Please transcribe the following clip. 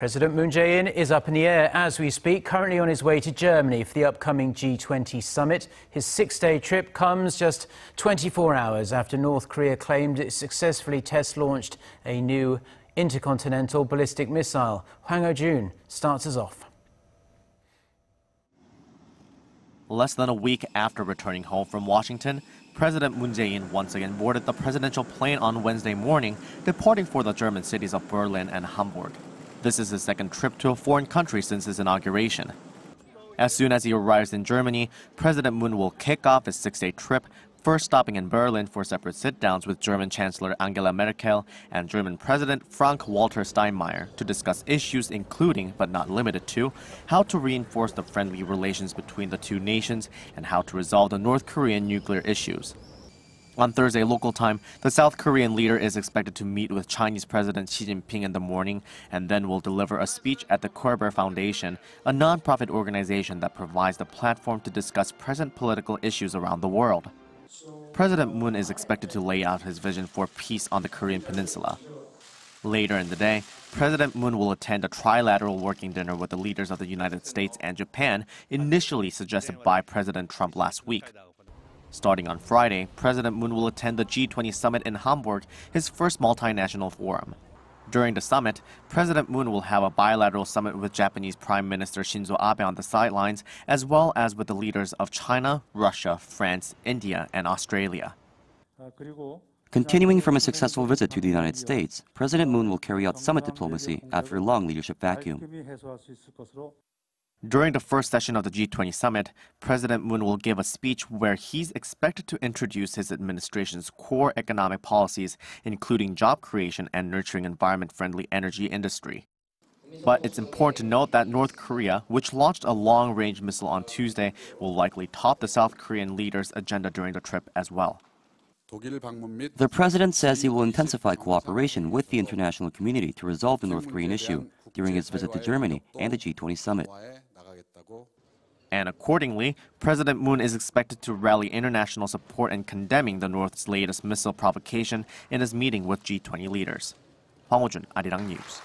President Moon Jae-in is up in the air as we speak, currently on his way to Germany for the upcoming G20 summit. His six-day trip comes just 24 hours after North Korea claimed it successfully test-launched a new intercontinental ballistic missile. Hwang Hojun starts us off. Less than a week after returning home from Washington, President Moon Jae-in once again boarded the presidential plane on Wednesday morning, departing for the German cities of Berlin and Hamburg. This is his second trip to a foreign country since his inauguration. As soon as he arrives in Germany, President Moon will kick off his six-day trip, first stopping in Berlin for separate sit-downs with German Chancellor Angela Merkel and German President Frank-Walter Steinmeier to discuss issues including, but not limited to, how to reinforce the friendly relations between the two nations and how to resolve the North Korean nuclear issues. On Thursday local time, the South Korean leader is expected to meet with Chinese President Xi Jinping in the morning and then will deliver a speech at the Korber Foundation, a non-profit organization that provides the platform to discuss present political issues around the world. President Moon is expected to lay out his vision for peace on the Korean peninsula. Later in the day, President Moon will attend a trilateral working dinner with the leaders of the United States and Japan, initially suggested by President Trump last week. Starting on Friday, President Moon will attend the G20 summit in Hamburg, his first multinational forum. During the summit, President Moon will have a bilateral summit with Japanese Prime Minister Shinzo Abe on the sidelines, as well as with the leaders of China, Russia, France, India, and Australia. Continuing from a successful visit to the United States, President Moon will carry out summit diplomacy after a long leadership vacuum. During the first session of the G20 summit, President Moon will give a speech where he's expected to introduce his administration's core economic policies, including job creation and nurturing environment-friendly energy industry. But it's important to note that North Korea, which launched a long-range missile on Tuesday, will likely top the South Korean leader's agenda during the trip as well. The president says he will intensify cooperation with the international community to resolve the North Korean issue during his visit to Germany and the G20 summit. And accordingly, President Moon is expected to rally international support in condemning the North's latest missile provocation in his meeting with G20 leaders. Hwang Hojun, Arirang News.